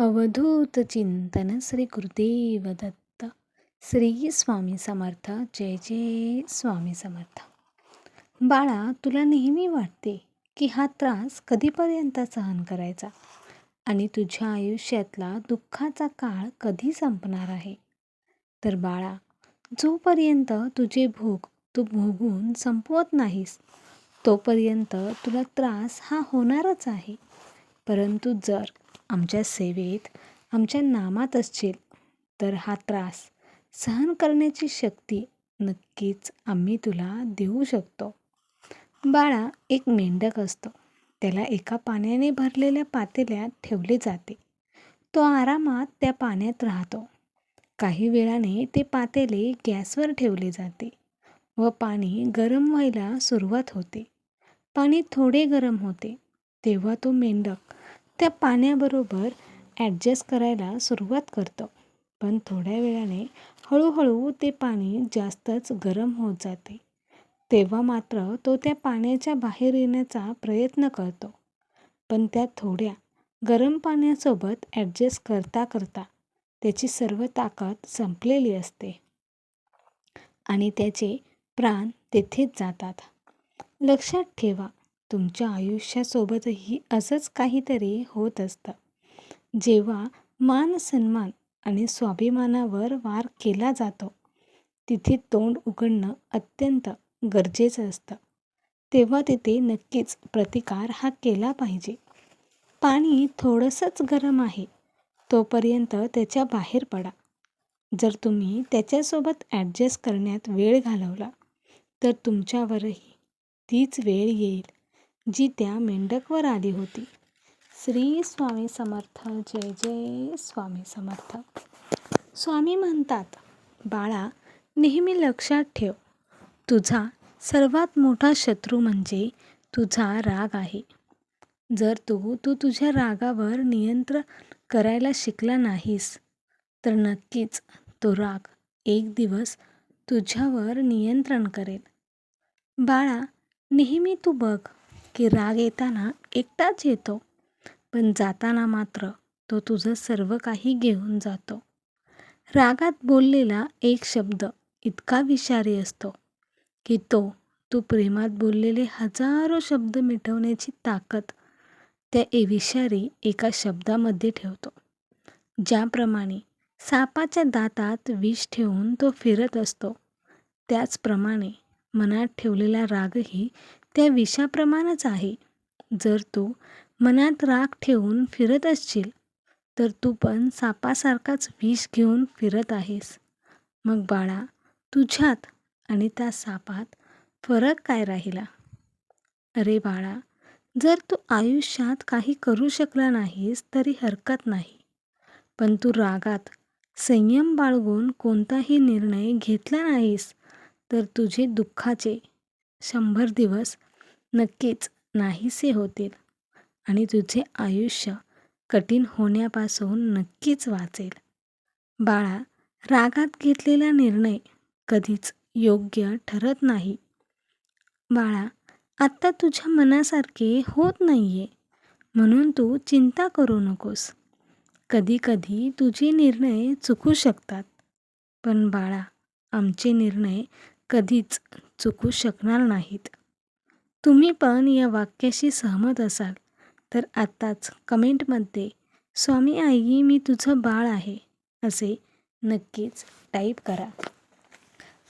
अवधूत चिंतन श्री गुरुदेव दत्त. श्री स्वामी समर्थ. जय जय स्वामी समर्थ. बाळा, तुला नेहमी वाटते की हा त्रास कधीपर्यंत सहन करायचा आणि तुझ्या आयुष्यातला दुःखाचा काळ कधी संपणार आहे. तर बाळा, जोपर्यंत तुझे भूक तू भोगून संपवत नाहीस तोपर्यंत तुला त्रास हा होणारच आहे. परंतु जर आमच्या सेवेत आमच्या नामात असशील तर हा त्रास सहन करण्याची शक्ती नक्कीच आम्ही तुला देऊ शकतो. बाळा, एक मेंढक असतो. त्याला एका पाण्याने भरलेल्या पातेल्यात ठेवले जाते. तो आरामात त्या पाण्यात राहतो. काही वेळाने ते पातेले गॅसवर ठेवले जाते व पाणी गरम व्हायला सुरुवात होते. पाणी थोडे गरम होते तेव्हा तो मेंढक त्या पाण्याबरोबर ॲडजस्ट करायला सुरुवात करतो. पण थोड्या वेळाने हळूहळू ते पाणी जास्तच गरम होत जाते. तेव्हा मात्र तो त्या पाण्याच्या बाहेर येण्याचा प्रयत्न करतो. पण त्या थोड्या गरम पाण्यासोबत ॲडजस्ट करता करता त्याची सर्व ताकद संपलेली असते आणि त्याचे प्राण तेथेच जातात. लक्षात ठेवा, तुमच्या आयुष्यासोबतही असंच काहीतरी होत असतं. जेव्हा मान सन्मान आणि स्वाभिमानावर वार केला जातो तिथे तोंड उघडणं अत्यंत गरजेचं असतं. तेव्हा तिथे नक्कीच प्रतिकार हा केला पाहिजे. पाणी थोडंसंच गरम आहे तोपर्यंत त्याच्या बाहेर पडा. जर तुम्ही त्याच्यासोबत ॲडजस्ट करण्यात वेळ घालवला तर तुमच्यावरही तीच वेळ येईल जी त्या मेंढकवर आली होती. श्री स्वामी समर्थ. जय जय स्वामी समर्थ. स्वामी म्हणतात, बाळा, नेहमी लक्षात ठेव, तुझा सर्वात मोठा शत्रू म्हणजे तुझा राग आहे. जर तू तुझ्या रागावर नियंत्रण करायला शिकला नाहीस तर नक्कीच तो राग एक दिवस तुझ्यावर नियंत्रण करेल. बाळा, नेहमी तू बघ की राग येताना एकटाच येतो, पण जाताना मात्र तो तुझं सर्व काही घेऊन जातो. रागात बोललेला एक शब्द इतका विषारी असतो की तू प्रेमात बोललेले हजारो शब्द मिटवण्याची ताकद त्या विषारी एका शब्दामध्ये ठेवतो. ज्याप्रमाणे सापाच्या दातात विष ठेवून तो फिरत असतो, त्याचप्रमाणे मनात ठेवलेला रागही त्या विषाप्रमाणेच आहे. जर तू मनात राग ठेवून फिरत असशील तर तू पण सापासारखाच विष घेऊन फिरत आहेस. मग बाळा, तुझ्यात आणि त्या सापात फरक काय राहिला? अरे बाळा, जर तू आयुष्यात काही करू शकला नाहीस तरी हरकत नाही, पण तू रागात संयम बाळगून कोणताही निर्णय घेतला नाहीस तर तुझे दुःखाचे 100 दिवस नक्कीच नाहीसे होतील आणि तुझे आयुष्य कठीण होण्यापासून नक्कीच वाचेल. बाळा, रागात घेतलेला निर्णय कधीच योग्य ठरत नाही. बाळा, आत्ता तुझ्या मनासारखे होत नाहीये म्हणून तू चिंता करू नकोस. कधी कधी तुझे निर्णय चुकू शकतात, पण बाळा, आमचे निर्णय कधीच चुकू शकणार नाहीत. तुम्ही पण या वाक्याशी सहमत असाल तर आत्ताच कमेंटमध्ये स्वामी आई मी तुझं बाळ आहे असे नक्कीच टाईप करा.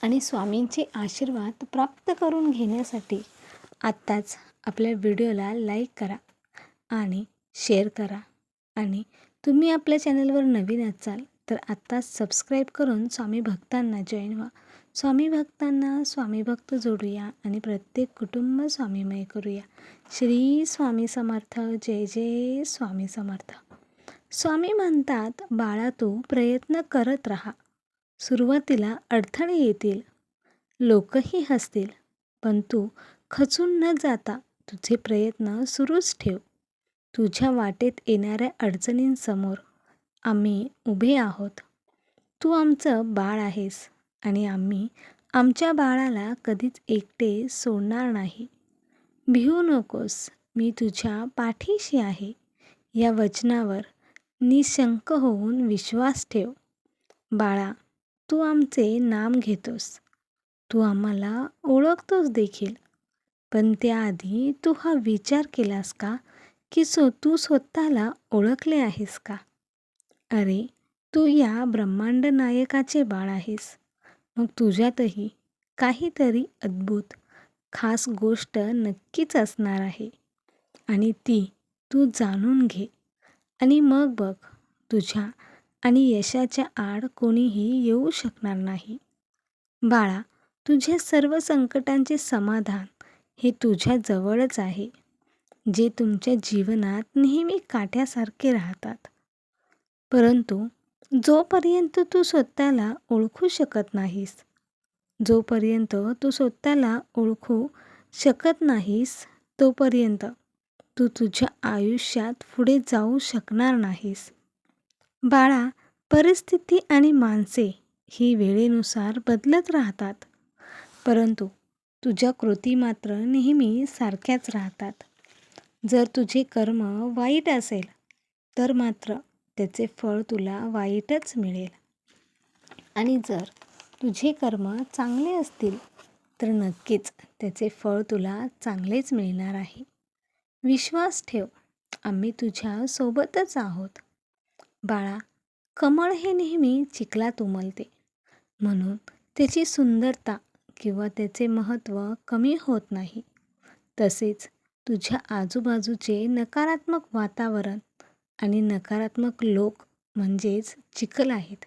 आणि स्वामींचे आशीर्वाद प्राप्त करून घेण्यासाठी आत्ताच आपल्या व्हिडिओला लाईक करा आणि शेअर करा. आणि तुम्ही आपल्या चॅनलवर नवीन असाल तर आत्ताच सबस्क्राईब करून स्वामी भक्तांना जॉईन व्हा. स्वामी भक्तांना स्वामी भक्त जोडूया आणि प्रत्येक कुटुंब स्वामीमय करूया. श्री स्वामी समर्थ. जय जय स्वामी समर्थ. स्वामी म्हणतात, बाळा, तू प्रयत्न करत राहा. सुरुवातीला अडथळे येतील, लोकही हसतील, पण तू खचून न जाता तुझे प्रयत्न सुरूच ठेव. तुझ्या वाटेत येणाऱ्या अडचणींसमोर आम्ही उभे आहोत. तू आमचं बाळ आहेस आणि आम्ही आमच्या बाळाला कधीच एकटे सोडणार नाही. भिवू नकोस, मी तुझ्या पाठीशी आहे. या वचनावर निशंक होऊन विश्वास ठेव. बाळा, तू आमचे नाम घेतोस, तू आम्हाला ओळखतोस देखील. पण त्याआधी तू हा विचार केलास का की तू स्वतःला ओळखले आहेस का? अरे, तू या ब्रह्मांड नायकाचे बाळ आहेस. मग तुझ्यातही काहीतरी अद्भुत, खास गोष्ट नक्कीच असणार आहे आणि ती तू जाणून घे. आणि मग बघ, तुझ्या आणि यशाच्या आड कोणीही येऊ शकणार नाही. बाळा, तुझ्या सर्व संकटांचे समाधान हे तुझ्या जवळच आहे, जे तुमच्या जीवनात नेहमी काट्यासारखे राहतात. परंतु जोपर्यंत तू स्वतःला ओळखू शकत नाहीस, जोपर्यंत तू स्वतःला ओळखू शकत नाहीस, तोपर्यंत तू तुझ्या आयुष्यात पुढे जाऊ शकणार नाहीस. बाळा, परिस्थिती आणि माणसे ही वेळेनुसार बदलत राहतात, परंतु तुझ्या कृती मात्र नेहमी सारख्याच राहतात. जर तुझे कर्म वाईट असेल तर मात्र त्याचे फळ तुला वाईटच मिळेल, आणि जर तुझे कर्म चांगले असतील तर नक्कीच त्याचे फळ तुला चांगलेच मिळणार आहे. विश्वास ठेव, आम्ही तुझ्या सोबतच आहोत. बाळा, कमळ हे नेहमी चिखलात उमलते, म्हणून त्याची सुंदरता किंवा त्याचे महत्त्व कमी होत नाही. तसेच तुझ्या आजूबाजूचे नकारात्मक वातावरण आणि नकारात्मक लोक म्हणजेच चिखल आहेत,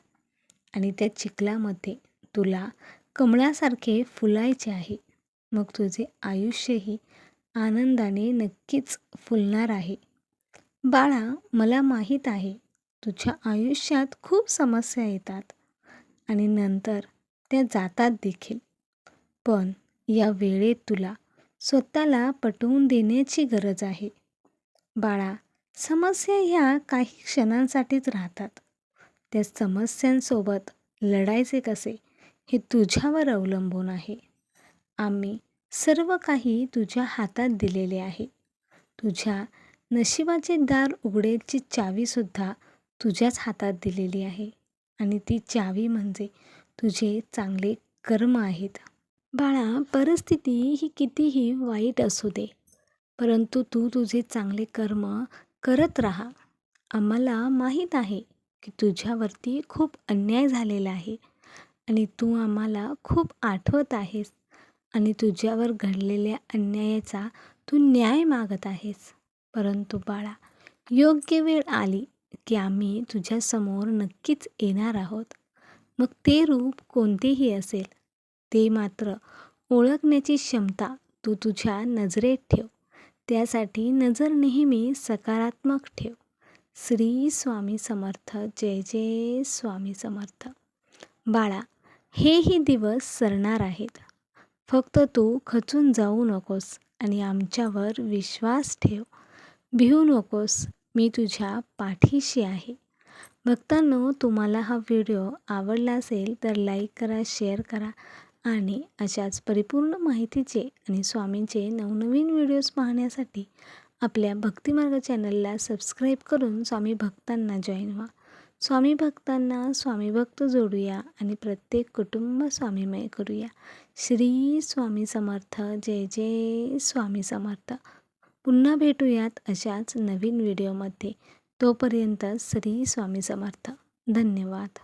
आणि त्या चिखलामध्ये तुला कमळासारखे फुलायचे आहे. मग तुझे आयुष्यही आनंदाने नक्कीच फुलणार आहे. बाळा, मला माहीत आहे तुझ्या आयुष्यात खूप समस्या येतात आणि नंतर त्या जातात देखील. पण या वेळेत तुला स्वतःला पटवून देण्याची गरज आहे. बाळा, समस्या ह्या काही क्षणांसाठीच राहतात. त्या समस्यांसोबत लढायचे कसे हे तुझ्यावर अवलंबून आहे. आम्ही सर्व काही तुझ्या हातात दिलेले आहे. तुझ्या नशिबाचे दार उघडायची चावीसुद्धा तुझ्याच हातात दिलेली आहे, आणि ती चावी म्हणजे तुझे चांगले कर्म आहेत. बाळा, परिस्थिती ही कितीही वाईट असू दे, परंतु तू तुझे चांगले कर्म करत राहा. आम्हाला माहीत आहे की तुझ्यावरती खूप अन्याय झालेला आहे आणि तू आम्हाला खूप आठवत आहेस आणि तुझ्यावर घडलेल्या अन्यायाचा तू न्याय मागत आहेस. परंतु बाळा, योग्य वेळ आली की आम्ही तुझ्यासमोर नक्कीच येणार आहोत. मग ते रूप कोणतेही असेल, ते मात्र ओळखण्याची क्षमता तू तुझ्या नजरेत ठेव. त्यासाठी नजर नेहमी सकारात्मक ठेव. श्री स्वामी समर्थ. जय जय स्वामी समर्थ. बाळा, हेही दिवस सरणार आहेत. फक्त तू खचून जाऊ नकोस आणि आमच्यावर विश्वास ठेव. भिवू नकोस, मी तुझ्या पाठीशी आहे. भक्तांनो, तुम्हाला हा व्हिडिओ आवडला असेल तर लाईक करा, शेअर करा आणि अशाच परिपूर्ण माहितीचे आणि स्वामींचे नवनवीन व्हिडिओज पाहण्यासाठी आपल्या भक्तिमार्ग चॅनलला सबस्क्राईब करून स्वामी भक्तांना जॉईन व्हा. स्वामी भक्तांना स्वामी भक्त जोडूया आणि प्रत्येक कुटुंब स्वामीमय करूया. श्री स्वामी समर्थ. जय जय स्वामी समर्थ. पुन्हा भेटूयात अशाच नवीन व्हिडिओमध्ये. तोपर्यंत श्री स्वामी समर्थ. धन्यवाद.